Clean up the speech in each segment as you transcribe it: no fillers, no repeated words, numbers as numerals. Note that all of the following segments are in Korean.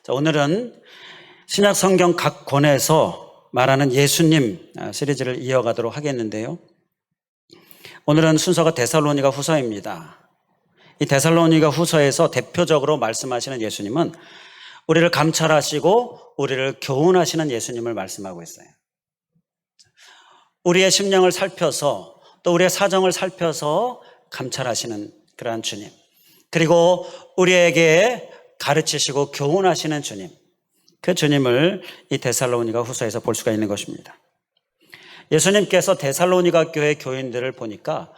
자, 오늘은 신약 성경 각 권에서 말하는 예수님 시리즈를 이어가도록 하겠는데요. 오늘은 순서가 데살로니가 후서입니다. 이 데살로니가 후서에서 대표적으로 말씀하시는 예수님은 우리를 감찰하시고 우리를 교훈하시는 예수님을 말씀하고 있어요. 우리의 심령을 살펴서 또 우리의 사정을 살펴서 감찰하시는 그러한 주님, 그리고 우리에게 가르치시고 교훈하시는 주님, 그 주님을 이 데살로니가 후서에서 볼 수가 있는 것입니다. 예수님께서 데살로니가 교회 교인들을 보니까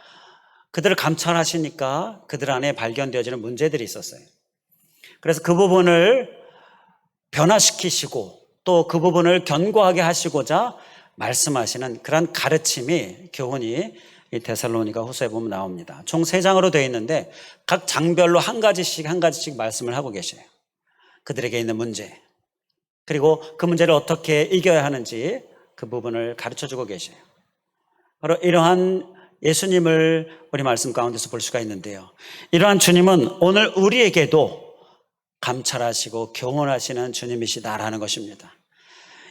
그들을 감찰하시니까 그들 안에 발견되어지는 문제들이 있었어요. 그래서 그 부분을 변화시키시고 또 그 부분을 견고하게 하시고자 말씀하시는 그런 가르침이, 교훈이 이 데살로니가 후서에 보면 나옵니다. 총 3장으로 되어 있는데 각 장별로 한 가지씩 말씀을 하고 계셔요. 그들에게 있는 문제, 그리고 그 문제를 어떻게 이겨야 하는지 그 부분을 가르쳐주고 계셔요. 바로 이러한 예수님을 우리 말씀 가운데서 볼 수가 있는데요. 이러한 주님은 오늘 우리에게도 감찰하시고 교훈하시는 주님이시다라는 것입니다.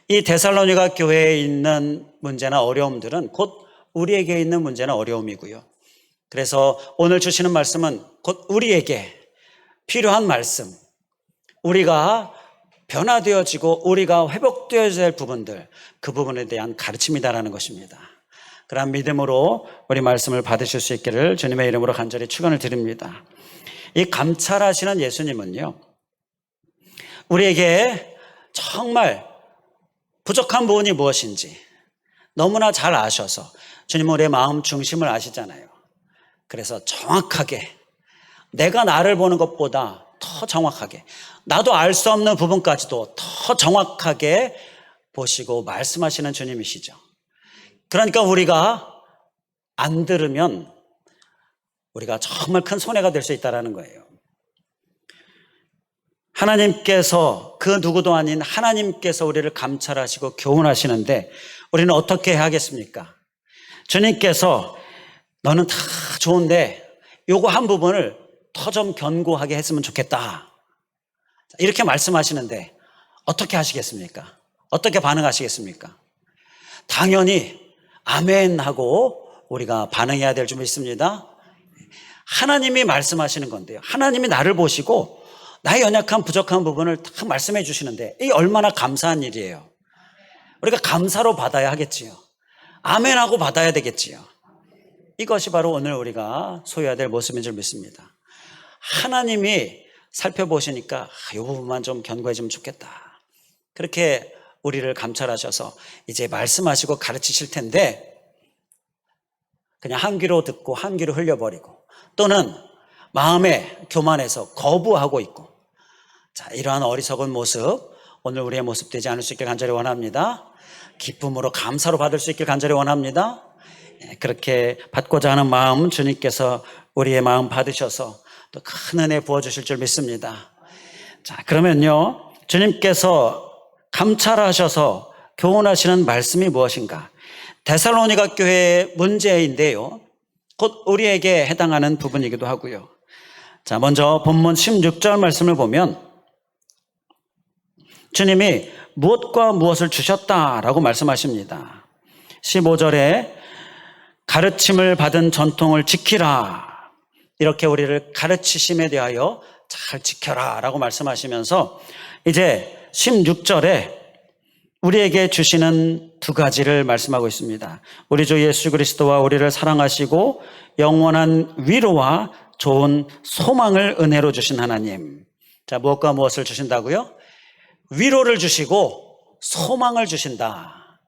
이 데살로니가 교회에 있는 문제나 어려움들은 곧 우리에게 있는 문제나 어려움이고요. 그래서 오늘 주시는 말씀은 곧 우리에게 필요한 말씀, 우리가 변화되어지고 우리가 회복되어야 할 부분들, 그 부분에 대한 가르침이다라는 것입니다. 그런 믿음으로 우리 말씀을 받으실 수 있기를 주님의 이름으로 간절히 축원을 드립니다. 이 감찰하시는 예수님은요, 우리에게 정말 부족한 부분이 무엇인지 너무나 잘 아셔서, 주님은 우리의 마음 중심을 아시잖아요. 그래서 정확하게, 내가 나를 보는 것보다 더 정확하게, 나도 알 수 없는 부분까지도 더 정확하게 보시고 말씀하시는 주님이시죠. 그러니까 우리가 안 들으면 우리가 정말 큰 손해가 될 수 있다는 거예요. 하나님께서, 그 누구도 아닌 하나님께서 우리를 감찰하시고 교훈하시는데 우리는 어떻게 해야겠습니까? 주님께서 너는 다 좋은데 요거 한 부분을 더 좀 견고하게 했으면 좋겠다, 이렇게 말씀하시는데 어떻게 하시겠습니까? 어떻게 반응하시겠습니까? 당연히 아멘 하고 우리가 반응해야 될 줄 믿습니다. 하나님이 말씀하시는 건데요, 하나님이 나를 보시고 나의 연약한 부족한 부분을 다 말씀해 주시는데 이게 얼마나 감사한 일이에요. 우리가 감사로 받아야 하겠지요. 아멘하고 받아야 되겠지요. 이것이 바로 오늘 우리가 소유해야 될 모습인 줄 믿습니다. 하나님이 살펴보시니까 이 부분만 좀 견고해지면 좋겠다, 그렇게 우리를 감찰하셔서 이제 말씀하시고 가르치실 텐데 그냥 한 귀로 듣고 한 귀로 흘려버리고 또는 마음에 교만해서 거부하고 있고, 자, 이러한 어리석은 모습, 오늘 우리의 모습 되지 않을 수 있길 간절히 원합니다. 기쁨으로 감사로 받을 수 있길 간절히 원합니다. 그렇게 받고자 하는 마음 주님께서 우리의 마음 받으셔서 또 큰 은혜 부어주실 줄 믿습니다. 자, 그러면요, 주님께서 감찰하셔서 교훈하시는 말씀이 무엇인가? 데살로니가 교회의 문제인데요, 곧 우리에게 해당하는 부분이기도 하고요. 자, 먼저 본문 16절 말씀을 보면 주님이 무엇과 무엇을 주셨다라고 말씀하십니다. 15절에 가르침을 받은 전통을 지키라, 이렇게 우리를 가르치심에 대하여 잘 지켜라 라고 말씀하시면서 이제 16절에 우리에게 주시는 2가지를 말씀하고 있습니다. 우리 주 예수 그리스도와 우리를 사랑하시고 영원한 위로와 좋은 소망을 은혜로 주신 하나님. 자, 무엇과 무엇을 주신다고요? 위로를 주시고 소망을 주신다.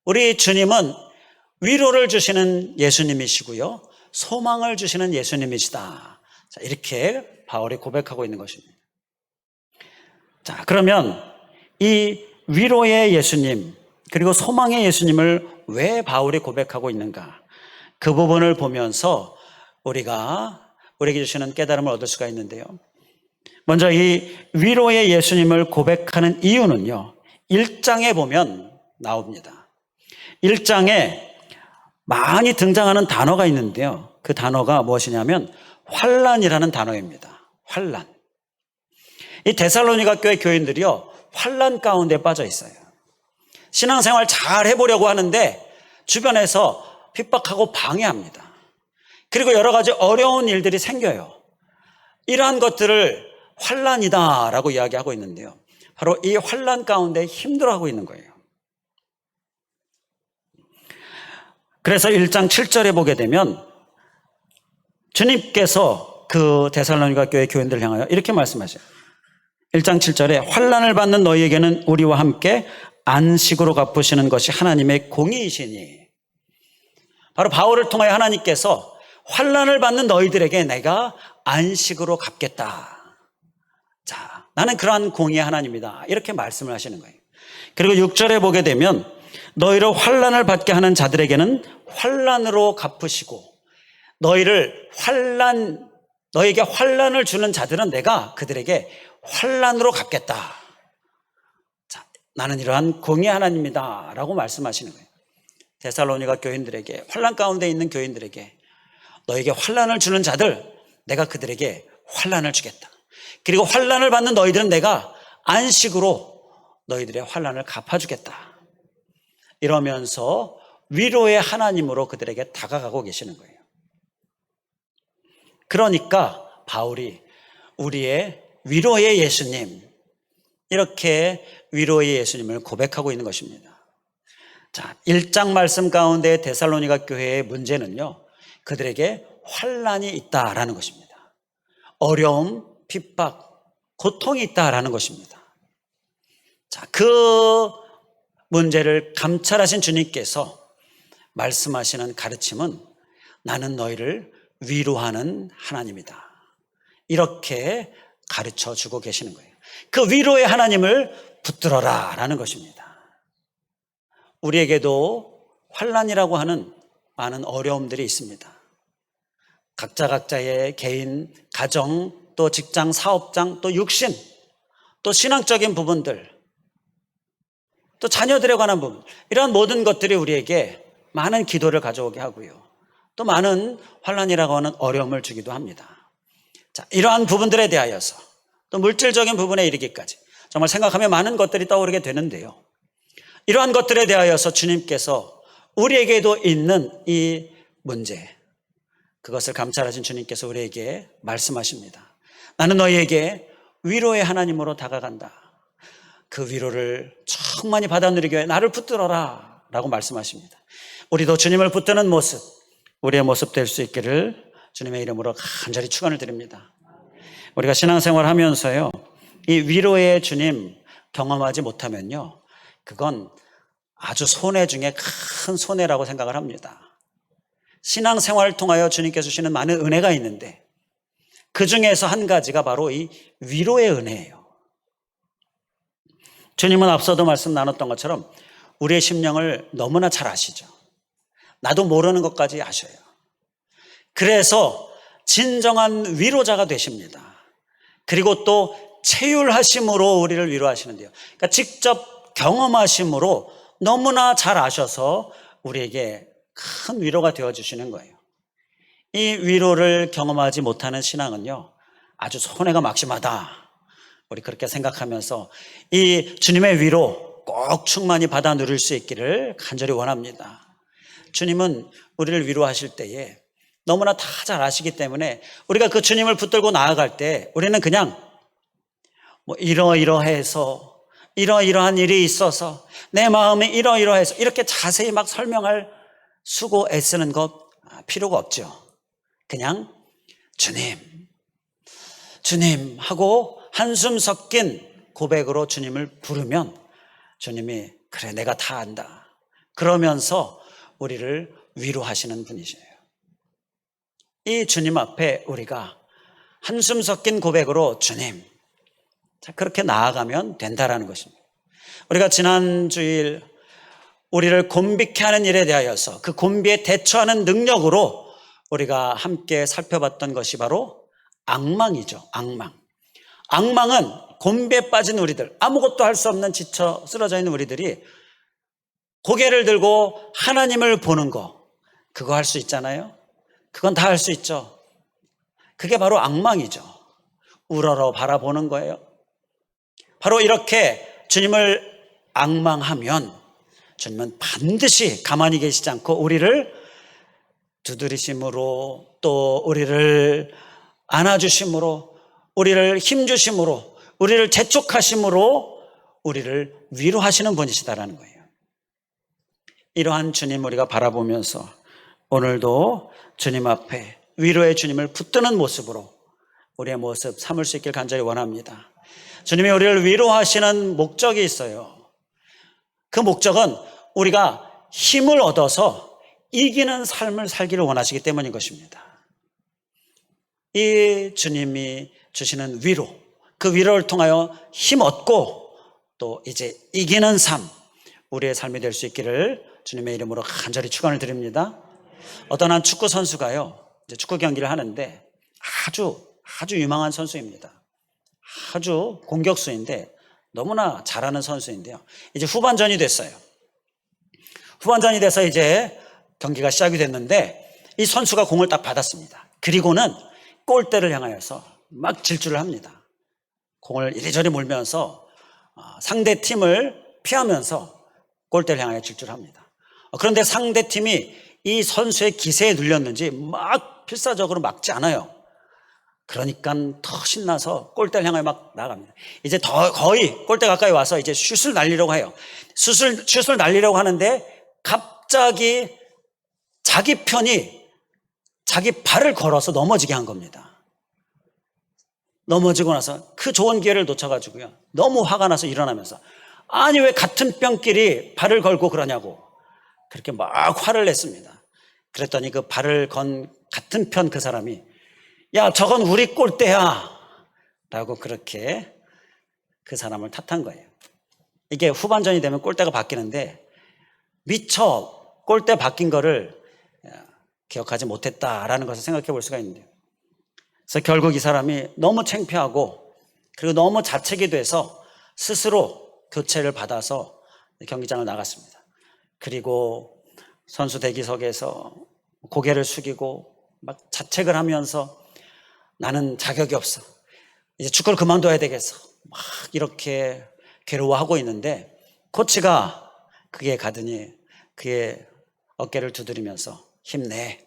우리 주님은 위로를 주시는 예수님이시고요, 소망을 주시는 예수님이시다. 자, 이렇게 바울이 고백하고 있는 것입니다. 자, 그러면 이 위로의 예수님 그리고 소망의 예수님을 왜 바울이 고백하고 있는가? 그 부분을 보면서 우리에게 주시는 깨달음을 얻을 수가 있는데요. 먼저 이 위로의 예수님을 고백하는 이유는요, 1장에 보면 나옵니다. 1장에 많이 등장하는 단어가 있는데요, 그 단어가 무엇이냐면 환난이라는 단어입니다. 환난. 이 데살로니가 교회 교인들이요, 환난 가운데 빠져 있어요. 신앙생활 잘 해보려고 하는데 주변에서 핍박하고 방해합니다. 그리고 여러 가지 어려운 일들이 생겨요. 이러한 것들을 환난이다라고 이야기하고 있는데요, 바로 이 환난 가운데 힘들어하고 있는 거예요. 그래서 1장 7절에 보게 되면 주님께서 그 데살로니가 교회 교인들을 향하여 이렇게 말씀하셔요. 1장 7절에 환난을 받는 너희에게는 우리와 함께 안식으로 갚으시는 것이 하나님의 공의이시니, 바로 바울을 통하여 하나님께서 환난을 받는 너희들에게 내가 안식으로 갚겠다. 자, 나는 그러한 공의의 하나님이다, 이렇게 말씀을 하시는 거예요. 그리고 6절에 보게 되면 너희를 환난을 받게 하는 자들에게는 환난으로 갚으시고, 너에게 환난을 주는 자들은 내가 그들에게 환난으로 갚겠다. 자, 나는 이러한 공의의 하나님이다 라고 말씀하시는 거예요. 데살로니가 교인들에게, 환난 가운데 있는 교인들에게, 너에게 환난을 주는 자들, 내가 그들에게 환난을 주겠다. 그리고 환난을 받는 너희들은 내가 안식으로 너희들의 환난을 갚아주겠다. 이러면서 위로의 하나님으로 그들에게 다가가고 계시는 거예요. 그러니까 바울이 우리의 위로의 예수님, 이렇게 위로의 예수님을 고백하고 있는 것입니다. 자, 1장 말씀 가운데 데살로니가 교회의 문제는요, 그들에게 환난이 있다라는 것입니다. 어려움, 핍박, 고통이 있다라는 것입니다. 자, 그 문제를 감찰하신 주님께서 말씀하시는 가르침은 나는 너희를 위로하는 하나님이다, 이렇게 가르쳐 주고 계시는 거예요. 그 위로의 하나님을 붙들어라 라는 것입니다. 우리에게도 환난이라고 하는 많은 어려움들이 있습니다. 각자의 개인, 가정, 또 직장, 사업장, 또 육신, 또 신앙적인 부분들, 또 자녀들에 관한 부분, 이런 모든 것들이 우리에게 많은 기도를 가져오게 하고요, 또 많은 환난이라고 하는 어려움을 주기도 합니다. 자, 이러한 부분들에 대하여서 또 물질적인 부분에 이르기까지 정말 생각하면 많은 것들이 떠오르게 되는데요, 이러한 것들에 대하여서 주님께서 우리에게도 있는 이 문제, 그것을 감찰하신 주님께서 우리에게 말씀하십니다. 나는 너희에게 위로의 하나님으로 다가간다. 그 위로를 충만히 받아 누리기 위해 나를 붙들어라 라고 말씀하십니다. 우리도 주님을 붙드는 모습, 우리의 모습 될 수 있기를 주님의 이름으로 간절히 축원을 드립니다. 우리가 신앙생활 하면서요, 이 위로의 주님 경험하지 못하면요, 그건 아주 손해 중에 큰 손해라고 생각을 합니다. 신앙생활을 통하여 주님께서 주시는 많은 은혜가 있는데 그 중에서 한 가지가 바로 이 위로의 은혜예요. 주님은 앞서도 말씀 나눴던 것처럼 우리의 심령을 너무나 잘 아시죠. 나도 모르는 것까지 아셔요. 그래서 진정한 위로자가 되십니다. 그리고 또 체휼하심으로 우리를 위로하시는데요, 그러니까 직접 경험하심으로 너무나 잘 아셔서 우리에게 큰 위로가 되어주시는 거예요. 이 위로를 경험하지 못하는 신앙은요, 아주 손해가 막심하다, 우리 그렇게 생각하면서 이 주님의 위로 꼭 충만히 받아 누릴 수 있기를 간절히 원합니다. 주님은 우리를 위로하실 때에 너무나 다 잘 아시기 때문에 우리가 그 주님을 붙들고 나아갈 때 우리는 그냥 이러이러해서, 이러이러한 일이 있어서, 내 마음이 이러이러해서, 이렇게 자세히 막 설명할 수고 애쓰는 것 필요가 없죠. 그냥 주님 하고 한숨 섞인 고백으로 주님을 부르면 주님이 그래 내가 다 안다 그러면서 우리를 위로하시는 분이세요. 이 주님 앞에 우리가 한숨 섞인 고백으로 주님, 그렇게 나아가면 된다라는 것입니다. 우리가 지난 주일 우리를 곤비케 하는 일에 대하여서 그 곤비에 대처하는 능력으로 우리가 함께 살펴봤던 것이 바로 앙망이죠. 앙망은 곤비에 빠진 우리들, 아무것도 할 수 없는 지쳐 쓰러져 있는 우리들이 고개를 들고 하나님을 보는 거, 그거 할 수 있잖아요. 그건 다 할 수 있죠. 그게 바로 앙망이죠. 우러러 바라보는 거예요. 바로 이렇게 주님을 앙망하면 주님은 반드시 가만히 계시지 않고 우리를 두드리심으로, 또 우리를 안아주심으로, 우리를 힘주심으로, 우리를 재촉하심으로 우리를 위로하시는 분이시다라는 거예요. 이러한 주님 우리가 바라보면서 오늘도 주님 앞에 위로의 주님을 붙드는 모습으로 우리의 모습 삼을 수 있길 간절히 원합니다. 주님이 우리를 위로하시는 목적이 있어요. 그 목적은 우리가 힘을 얻어서 이기는 삶을 살기를 원하시기 때문인 것입니다. 이 주님이 주시는 위로, 그 위로를 통하여 힘 얻고 또 이제 이기는 삶, 우리의 삶이 될 수 있기를 주님의 이름으로 간절히 축원을 드립니다. 어떤 한 축구 선수가요, 이제 축구 경기를 하는데 아주 유망한 선수입니다. 아주 공격수인데 너무나 잘하는 선수인데요. 이제 후반전이 됐어요. 후반전이 돼서 이제 경기가 시작이 됐는데 이 선수가 공을 딱 받았습니다. 그리고는 골대를 향하여서 막 질주를 합니다. 공을 이리저리 몰면서 상대 팀을 피하면서 골대를 향하여 질주를 합니다. 그런데 상대 팀이 이 선수의 기세에 눌렸는지 막 필사적으로 막지 않아요. 그러니까 더 신나서 골대를 향해 막 나갑니다. 이제 더 거의 골대 가까이 와서 이제 슛을 날리려고 해요. 슛을 날리려고 하는데 갑자기 자기 편이 자기 발을 걸어서 넘어지게 한 겁니다. 넘어지고 나서 그 좋은 기회를 놓쳐가지고요, 너무 화가 나서 일어나면서, 아니 왜 같은 편끼리 발을 걸고 그러냐고 그렇게 막 화를 냈습니다. 그랬더니 그 발을 건 같은 편 그 사람이, 야 저건 우리 골대야 라고 그렇게 그 사람을 탓한 거예요. 이게 후반전이 되면 골대가 바뀌는데 미처 골대 바뀐 거를 기억하지 못했다라는 것을 생각해 볼 수가 있는데요. 그래서 결국 이 사람이 너무 창피하고 그리고 너무 자책이 돼서 스스로 교체를 받아서 경기장을 나갔습니다. 그리고 선수 대기석에서 고개를 숙이고 막 자책을 하면서 나는 자격이 없어, 이제 축구를 그만둬야 되겠어, 막 이렇게 괴로워하고 있는데 코치가 그에 가더니 그의 어깨를 두드리면서 힘내,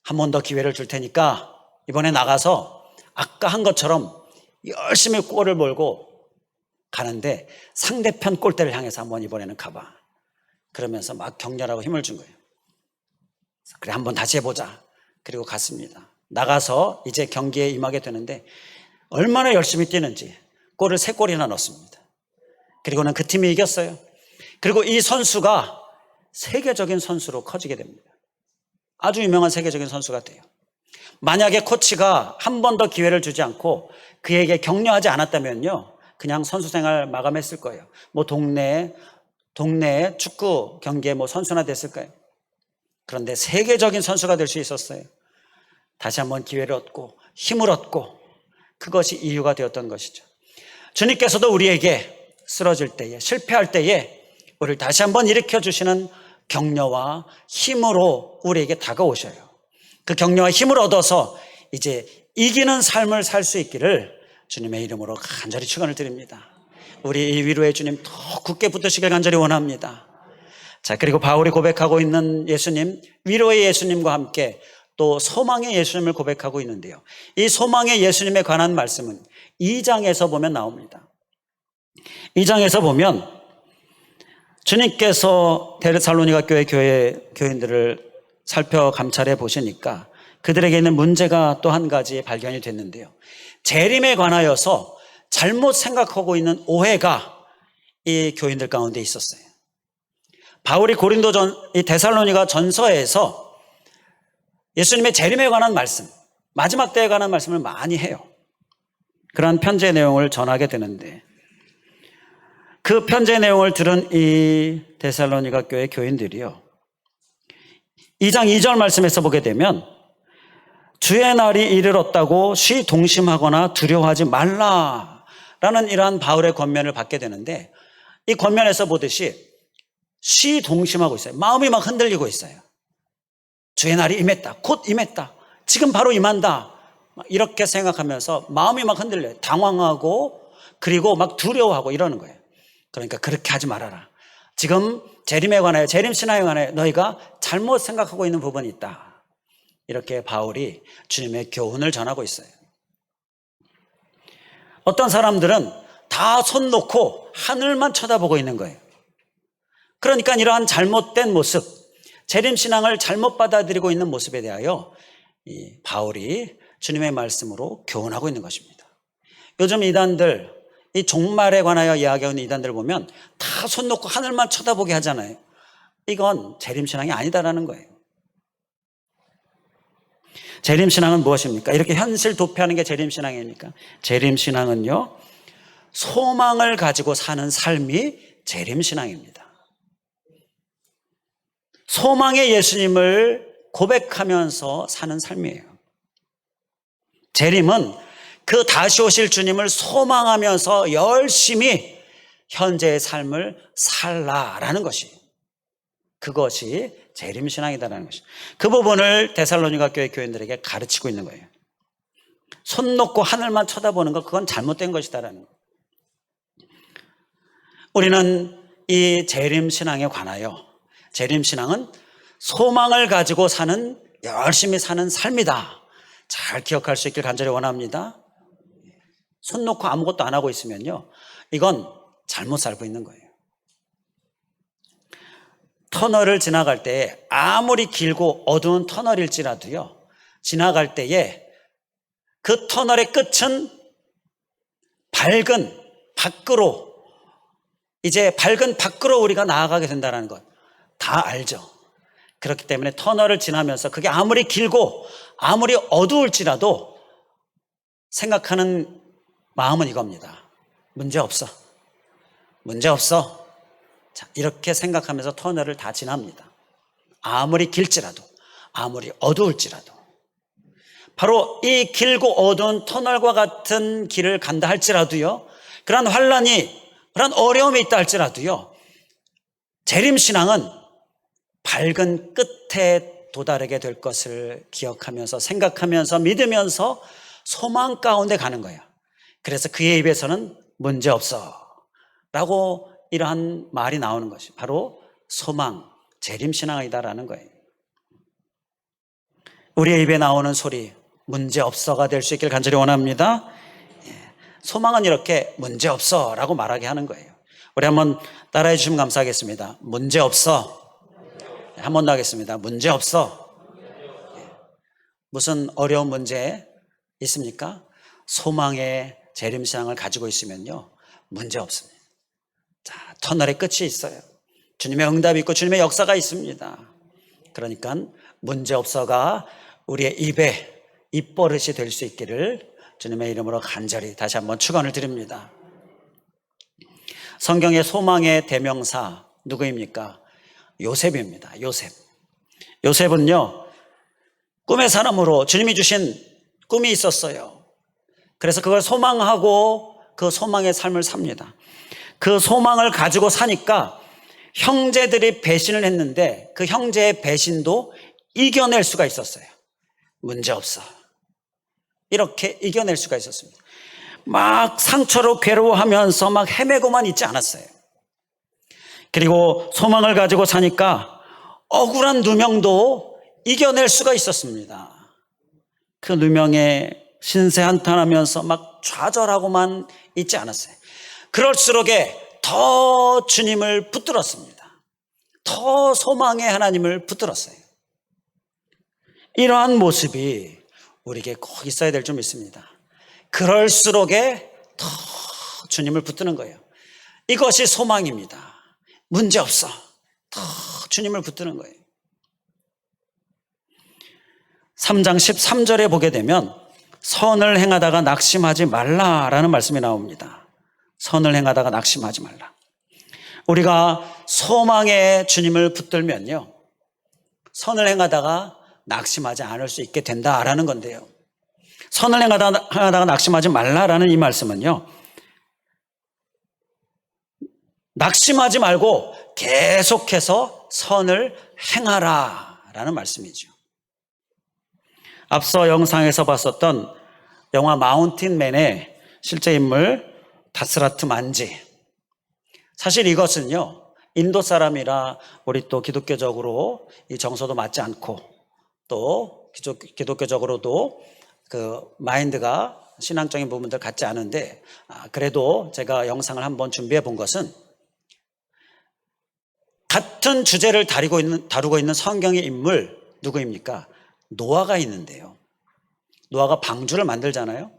한 번 더 기회를 줄 테니까 이번에 나가서 아까 한 것처럼 열심히 골을 몰고 가는데 상대편 골대를 향해서 한번 이번에는 가봐, 그러면서 막 격려하고 힘을 준 거예요. 그래 한번 다시 해보자. 그리고 갔습니다. 나가서 이제 경기에 임하게 되는데 얼마나 열심히 뛰는지 골을 3골이나 넣었습니다. 그리고는 그 팀이 이겼어요. 그리고 이 선수가 세계적인 선수로 커지게 됩니다. 아주 유명한 세계적인 선수가 돼요. 만약에 코치가 한 번 더 기회를 주지 않고 그에게 격려하지 않았다면요, 그냥 선수 생활 마감했을 거예요. 뭐 동네 축구 경기에 뭐 선수나 됐을 거예요. 그런데 세계적인 선수가 될 수 있었어요. 다시 한번 기회를 얻고 힘을 얻고, 그것이 이유가 되었던 것이죠. 주님께서도 우리에게 쓰러질 때에, 실패할 때에 우리를 다시 한번 일으켜 주시는 격려와 힘으로 우리에게 다가오셔요. 그 격려와 힘을 얻어서 이제 이기는 삶을 살 수 있기를 주님의 이름으로 간절히 축원을 드립니다. 우리 이 위로의 주님 더 굳게 붙으시길 간절히 원합니다. 자, 그리고 바울이 고백하고 있는 예수님, 위로의 예수님과 함께 또 소망의 예수님을 고백하고 있는데요, 이 소망의 예수님에 관한 말씀은 2장에서 보면 나옵니다. 2장에서 보면 주님께서 데살로니가 교회 교인들을 살펴 감찰해 보시니까 그들에게 있는 문제가 또 한 가지 발견이 됐는데요, 재림에 관하여서 잘못 생각하고 있는 오해가 이 교인들 가운데 있었어요. 바울이 이 데살로니가 전서에서 예수님의 재림에 관한 말씀, 마지막 때에 관한 말씀을 많이 해요. 그러한 편지의 내용을 전하게 되는데 그 편지의 내용을 들은 이 데살로니가 교회 교인들이요, 2장 2절 말씀에서 보게 되면 주의 날이 이르렀다고 시동심하거나 두려워하지 말라라는 이러한 바울의 권면을 받게 되는데, 이 권면에서 보듯이 시동심하고 있어요. 마음이 막 흔들리고 있어요. 주의 날이 임했다, 곧 임했다, 지금 바로 임한다, 이렇게 생각하면서 마음이 막 흔들려요. 당황하고 그리고 막 두려워하고 이러는 거예요. 그러니까 그렇게 하지 말아라. 지금 재림에 관하여, 재림신앙에 관하여 너희가 잘못 생각하고 있는 부분이 있다. 이렇게 바울이 주님의 교훈을 전하고 있어요. 어떤 사람들은 다 손 놓고 하늘만 쳐다보고 있는 거예요. 그러니까 이러한 잘못된 모습, 재림신앙을 잘못 받아들이고 있는 모습에 대하여 이 바울이 주님의 말씀으로 교훈하고 있는 것입니다. 요즘 이단들, 이 종말에 관하여 이야기하는 이단들을 보면 다 손 놓고 하늘만 쳐다보게 하잖아요. 이건 재림신앙이 아니다라는 거예요. 재림신앙은 무엇입니까? 이렇게 현실 도피하는 게 재림신앙입니까? 재림신앙은요, 소망을 가지고 사는 삶이 재림신앙입니다. 소망의 예수님을 고백하면서 사는 삶이에요. 재림은 그 다시 오실 주님을 소망하면서 열심히 현재의 삶을 살라라는 것이, 그것이 재림신앙이다라는 것이, 그 부분을 데살로니가 교회 교인들에게 가르치고 있는 거예요. 손 놓고 하늘만 쳐다보는 것, 그건 잘못된 것이다라는 거. 우리는 이 재림신앙에 관하여, 재림신앙은 소망을 가지고 사는, 열심히 사는 삶이다. 잘 기억할 수 있길 간절히 원합니다. 손 놓고 아무것도 안 하고 있으면요, 이건 잘못 살고 있는 거예요. 터널을 지나갈 때 아무리 길고 어두운 터널일지라도요, 지나갈 때에 그 터널의 끝은 밝은 밖으로, 이제 밝은 밖으로 우리가 나아가게 된다는 것 다 알죠. 그렇기 때문에 터널을 지나면서 그게 아무리 길고 아무리 어두울지라도 생각하는 마음은 이겁니다. 문제 없어. 문제 없어. 자, 이렇게 생각하면서 터널을 다 지납니다. 아무리 길지라도, 아무리 어두울지라도. 바로 이 길고 어두운 터널과 같은 길을 간다 할지라도요, 그런 환란이, 그런 어려움이 있다 할지라도요, 재림신앙은 밝은 끝에 도달하게 될 것을 기억하면서, 생각하면서, 믿으면서 소망 가운데 가는 거예요. 그래서 그의 입에서는 문제 없어 라고 이러한 말이 나오는 것이 바로 소망, 재림신앙이다라는 거예요. 우리의 입에 나오는 소리, 문제 없어가 될 수 있길 간절히 원합니다. 소망은 이렇게 문제 없어 라고 말하게 하는 거예요. 우리 한번 따라해 주시면 감사하겠습니다. 문제 없어. 한 번 더 하겠습니다. 문제 없어. 무슨 어려운 문제 있습니까? 소망의 재림신앙을 가지고 있으면요, 문제 없습니다. 자, 터널의 끝이 있어요. 주님의 응답이 있고 주님의 역사가 있습니다. 그러니까 문제 없어가 우리의 입에 입버릇이 될 수 있기를 주님의 이름으로 간절히 다시 한번 축원을 드립니다. 성경의 소망의 대명사 누구입니까? 요셉입니다. 요셉. 요셉은요, 꿈의 사람으로 주님이 주신 꿈이 있었어요. 그래서 그걸 소망하고 그 소망의 삶을 삽니다. 그 소망을 가지고 사니까 형제들이 배신을 했는데 그 형제의 배신도 이겨낼 수가 있었어요. 문제 없어. 이렇게 이겨낼 수가 있었습니다. 막 상처로 괴로워하면서 막 헤매고만 있지 않았어요. 그리고 소망을 가지고 사니까 억울한 누명도 이겨낼 수가 있었습니다. 그 누명에 신세한탄하면서 막 좌절하고만 있지 않았어요. 그럴수록에 더 주님을 붙들었습니다. 더 소망의 하나님을 붙들었어요. 이러한 모습이 우리에게 꼭 있어야 될 줄 믿습니다. 그럴수록에 더 주님을 붙드는 거예요. 이것이 소망입니다. 문제 없어. 더 주님을 붙드는 거예요. 3장 13절에 보게 되면 선을 행하다가 낙심하지 말라라는 말씀이 나옵니다. 선을 행하다가 낙심하지 말라. 우리가 소망의 주님을 붙들면요, 선을 행하다가 낙심하지 않을 수 있게 된다라는 건데요. 선을 행하다가 낙심하지 말라라는 이 말씀은요, 낙심하지 말고 계속해서 선을 행하라라는 말씀이죠. 앞서 영상에서 봤었던 영화 마운틴맨의 실제 인물 다스라트 만지. 사실 이것은요, 인도 사람이라 우리 또 기독교적으로 이 정서도 맞지 않고 또 기독교적으로도 그 마인드가 신앙적인 부분들 같지 않은데, 그래도 제가 영상을 한번 준비해 본 것은 같은 주제를 다루고 있는 성경의 인물 누구입니까? 노아가 있는데요. 노아가 방주를 만들잖아요.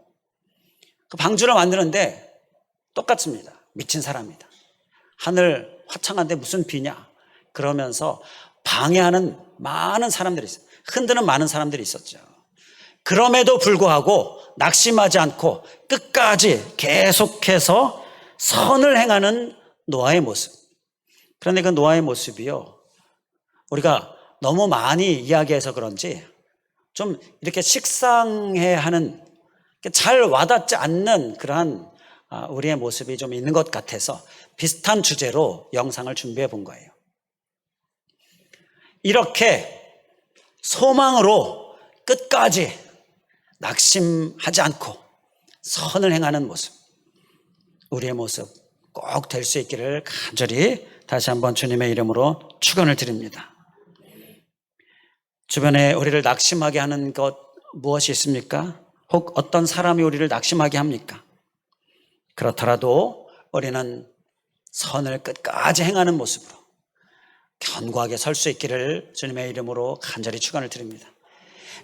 그 방주를 만드는데 똑같습니다. 미친 사람이다. 하늘 화창한데 무슨 비냐? 그러면서 방해하는 많은 사람들이 있어요. 흔드는 많은 사람들이 있었죠. 그럼에도 불구하고 낙심하지 않고 끝까지 계속해서 선을 행하는 노아의 모습. 그런데 그 노아의 모습이요, 우리가 너무 많이 이야기해서 그런지 좀 이렇게 식상해하는, 잘 와닿지 않는 그러한 우리의 모습이 좀 있는 것 같아서 비슷한 주제로 영상을 준비해 본 거예요. 이렇게 소망으로 끝까지 낙심하지 않고 선을 행하는 모습, 우리의 모습 꼭 될 수 있기를 간절히 다시 한번 주님의 이름으로 축원을 드립니다. 주변에 우리를 낙심하게 하는 것 무엇이 있습니까? 혹 어떤 사람이 우리를 낙심하게 합니까? 그렇더라도 우리는 선을 끝까지 행하는 모습으로 견고하게 설 수 있기를 주님의 이름으로 간절히 축원을 드립니다.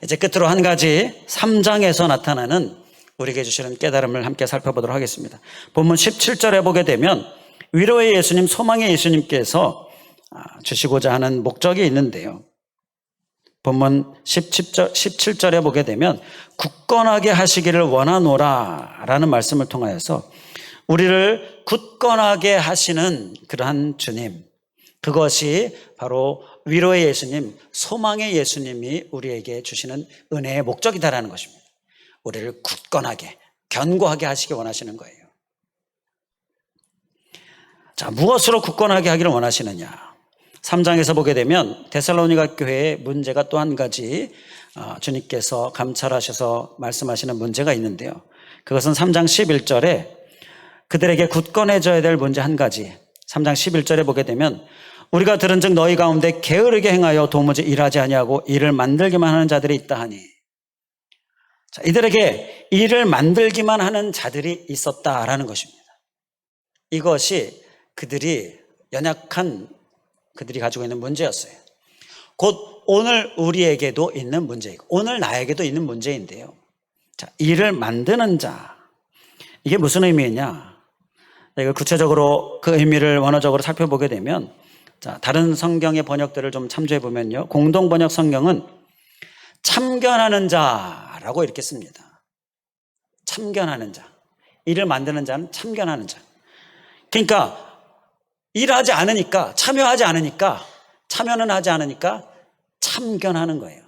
이제 끝으로 한 가지 3장에서 나타나는 우리에게 주시는 깨달음을 함께 살펴보도록 하겠습니다. 본문 17절에 보게 되면 위로의 예수님, 소망의 예수님께서 주시고자 하는 목적이 있는데요. 본문 17절에 보게 되면 굳건하게 하시기를 원하노라 라는 말씀을 통하여서 우리를 굳건하게 하시는 그러한 주님, 그것이 바로 위로의 예수님, 소망의 예수님이 우리에게 주시는 은혜의 목적이다라는 것입니다. 우리를 굳건하게, 견고하게 하시기 원하시는 거예요. 자, 무엇으로 굳건하게 하기를 원하시느냐? 3장에서 보게 되면 데살로니가 교회의 문제가 또 한 가지 주님께서 감찰하셔서 말씀하시는 문제가 있는데요. 그것은 3장 11절에 그들에게 굳건해져야 될 문제 한 가지, 3장 11절에 보게 되면 우리가 들은즉 너희 가운데 게으르게 행하여 도무지 일하지 아니하고 일을 만들기만 하는 자들이 있다 하니, 자, 이들에게 일을 만들기만 하는 자들이 있었다라는 것입니다. 이것이 그들이 연약한 그들이 가지고 있는 문제였어요. 곧 오늘 우리에게도 있는 문제이고 오늘 나에게도 있는 문제인데요. 자, 일을 만드는 자, 이게 무슨 의미냐? 이걸 구체적으로 그 의미를 원어적으로 살펴보게 되면, 자, 다른 성경의 번역들을 좀 참조해 보면요, 공동 번역 성경은 참견하는 자라고 이렇게 씁니다. 참견하는 자, 일을 만드는 자는 참견하는 자. 그러니까 일하지 않으니까, 참여는 하지 않으니까 참견하는 거예요.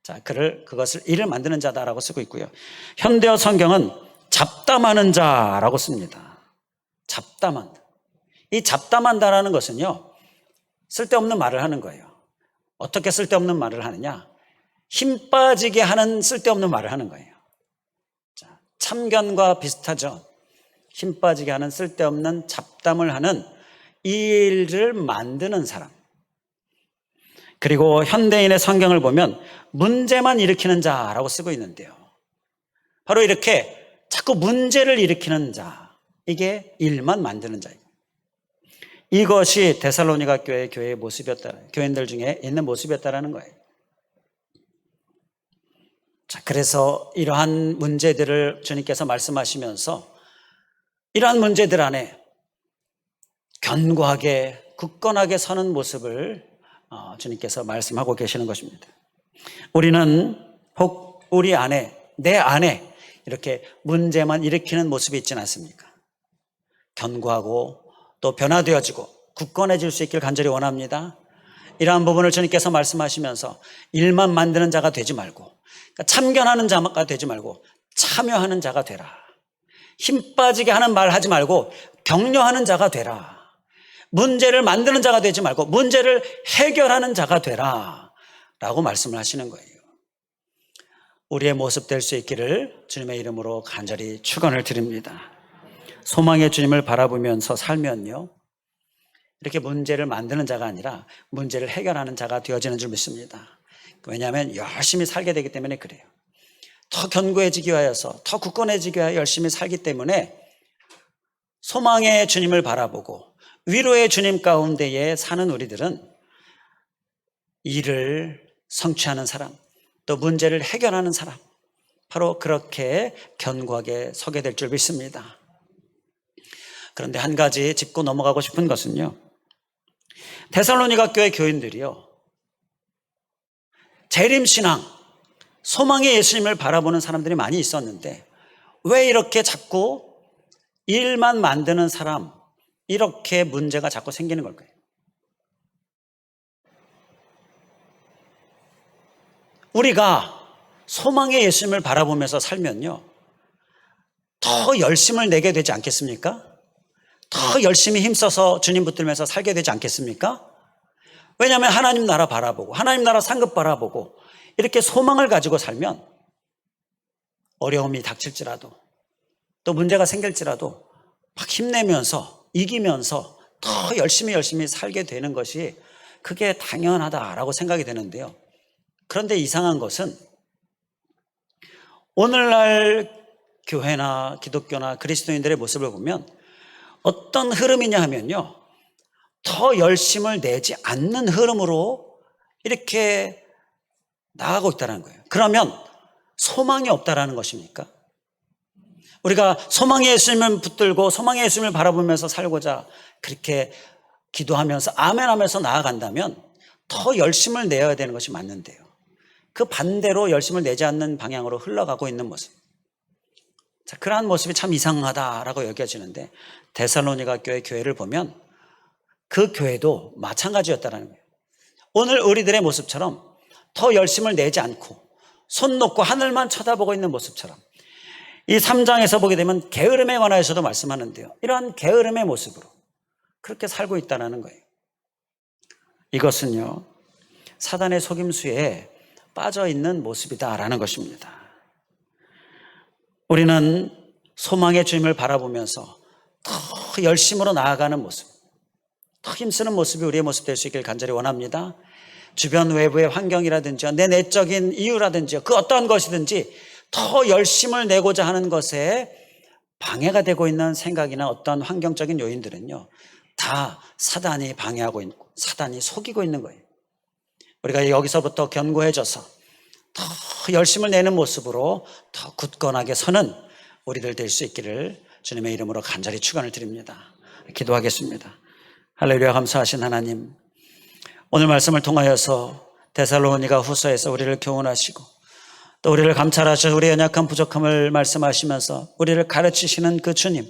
자, 그것을 일을 만드는 자다라고 쓰고 있고요. 현대어 성경은 잡담하는 자라고 씁니다. 잡담한다. 이 잡담한다라는 것은요, 쓸데없는 말을 하는 거예요. 어떻게 쓸데없는 말을 하느냐? 힘 빠지게 하는 쓸데없는 말을 하는 거예요. 자, 참견과 비슷하죠. 힘 빠지게 하는 쓸데없는 잡담을 하는 이 일을 만드는 사람. 그리고 현대인의 성경을 보면 문제만 일으키는 자라고 쓰고 있는데요. 바로 이렇게 자꾸 문제를 일으키는 자, 이게 일만 만드는 자예요. 이것이 데살로니가 교회의 모습이었다, 교인들 중에 있는 모습이었다라는 거예요. 자, 그래서 이러한 문제들을 주님께서 말씀하시면서 이러한 문제들 안에 견고하게, 굳건하게 서는 모습을 주님께서 말씀하고 계시는 것입니다. 우리는 혹 우리 안에, 내 안에 이렇게 문제만 일으키는 모습이 있지는 않습니까? 견고하고 또 변화되어지고 굳건해질 수 있기를 간절히 원합니다. 이러한 부분을 주님께서 말씀하시면서 일만 만드는 자가 되지 말고, 그러니까 참견하는 자가 되지 말고 참여하는 자가 되라. 힘 빠지게 하는 말 하지 말고 격려하는 자가 되라. 문제를 만드는 자가 되지 말고 문제를 해결하는 자가 되라 라고 말씀을 하시는 거예요. 우리의 모습 될 수 있기를 주님의 이름으로 간절히 축원을 드립니다. 소망의 주님을 바라보면서 살면요, 이렇게 문제를 만드는 자가 아니라 문제를 해결하는 자가 되어지는 줄 믿습니다. 왜냐하면 열심히 살게 되기 때문에 그래요. 더 견고해지기 위하여서, 더 굳건해지기 위하여 열심히 살기 때문에 소망의 주님을 바라보고 위로의 주님 가운데에 사는 우리들은 일을 성취하는 사람, 또 문제를 해결하는 사람, 바로 그렇게 견고하게 서게 될 줄 믿습니다. 그런데 한 가지 짚고 넘어가고 싶은 것은요, 데살로니가 교회 교인들이요, 재림신앙, 소망의 예수님을 바라보는 사람들이 많이 있었는데 왜 이렇게 자꾸 일만 만드는 사람, 이렇게 문제가 자꾸 생기는 걸까요? 우리가 소망의 예수님을 바라보면서 살면요, 더 열심을 내게 되지 않겠습니까? 더 열심히 힘써서 주님 붙들면서 살게 되지 않겠습니까? 왜냐하면 하나님 나라 바라보고 하나님 나라 상급 바라보고 이렇게 소망을 가지고 살면 어려움이 닥칠지라도 또 문제가 생길지라도 막 힘내면서 이기면서 더 열심히 살게 되는 것이 그게 당연하다라고 생각이 되는데요. 그런데 이상한 것은 오늘날 교회나 기독교나 그리스도인들의 모습을 보면 어떤 흐름이냐 하면요, 더 열심을 내지 않는 흐름으로 이렇게 나아가고 있다는 거예요. 그러면 소망이 없다라는 것입니까? 우리가 소망의 예수님을 붙들고 소망의 예수님을 바라보면서 살고자 그렇게 기도하면서 아멘 하면서 나아간다면 더 열심을 내야 되는 것이 맞는데요, 그 반대로 열심을 내지 않는 방향으로 흘러가고 있는 모습, 자, 그러한 모습이 참 이상하다라고 여겨지는데 데살로니가 교회를 보면 그 교회도 마찬가지였다라는 거예요. 오늘 우리들의 모습처럼 더 열심을 내지 않고 손 놓고 하늘만 쳐다보고 있는 모습처럼 이 3장에서 보게 되면 게으름에 관하여서도 말씀하는데요, 이러한 게으름의 모습으로 그렇게 살고 있다는 거예요. 이것은요, 사단의 속임수에 빠져 있는 모습이다라는 것입니다. 우리는 소망의 주님을 바라보면서 더 열심으로 나아가는 모습, 더 힘쓰는 모습이 우리의 모습 될 수 있길 간절히 원합니다. 주변 외부의 환경이라든지 내 내적인 이유라든지 그 어떠한 것이든지 더 열심을 내고자 하는 것에 방해가 되고 있는 생각이나 어떤 환경적인 요인들은요, 다 사단이 방해하고 있고 사단이 속이고 있는 거예요. 우리가 여기서부터 견고해져서 더 열심을 내는 모습으로 더 굳건하게 서는 우리들 될 수 있기를 주님의 이름으로 간절히 축원을 드립니다. 기도하겠습니다. 할렐루야. 감사하신 하나님, 오늘 말씀을 통하여서 데살로니가 후서에서 우리를 교훈하시고 또 우리를 감찰하셔서 우리의 연약한 부족함을 말씀하시면서 우리를 가르치시는 그 주님,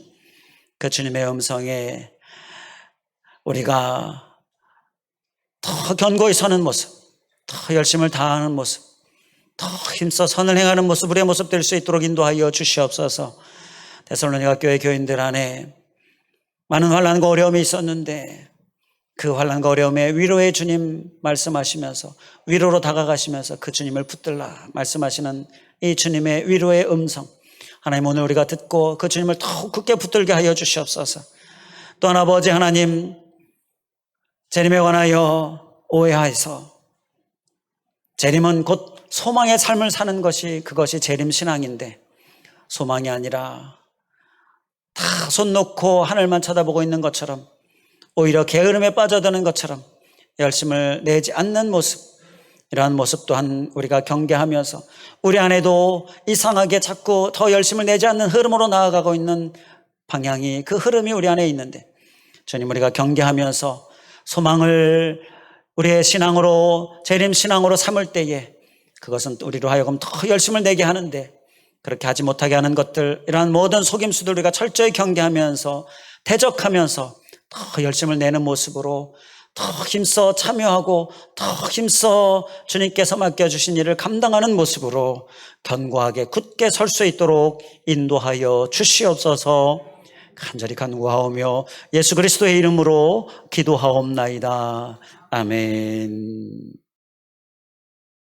그 주님의 음성에 우리가 더 견고히 서는 모습, 더 열심을 다하는 모습, 더 힘써 선을 행하는 모습, 우리의 모습 될 수 있도록 인도하여 주시옵소서. 데살로니가 교회 교인들 안에 많은 환난과 어려움이 있었는데 그 환난과 어려움에 위로의 주님 말씀하시면서 위로로 다가가시면서 그 주님을 붙들라 말씀하시는 이 주님의 위로의 음성, 하나님 오늘 우리가 듣고 그 주님을 더욱 굳게 붙들게 하여 주시옵소서. 또한 아버지 하나님, 재림에 관하여 오해하여서 재림은 곧 소망의 삶을 사는 것이 그것이 재림신앙인데 소망이 아니라 다 손 놓고 하늘만 쳐다보고 있는 것처럼 오히려 게으름에 빠져드는 것처럼 열심을 내지 않는 모습, 이러한 모습 또한 우리가 경계하면서 우리 안에도 이상하게 자꾸 더 열심을 내지 않는 흐름으로 나아가고 있는 방향이, 그 흐름이 우리 안에 있는데 주님, 우리가 경계하면서 소망을 우리의 신앙으로, 재림 신앙으로 삼을 때에 그것은 우리로 하여금 더 열심을 내게 하는데 그렇게 하지 못하게 하는 것들, 이러한 모든 속임수들 우리가 철저히 경계하면서 대적하면서 더 열심을 내는 모습으로 더 힘써 참여하고 더 힘써 주님께서 맡겨주신 일을 감당하는 모습으로 견고하게 굳게 설 수 있도록 인도하여 주시옵소서. 간절히 간구하오며 예수 그리스도의 이름으로 기도하옵나이다. 아멘.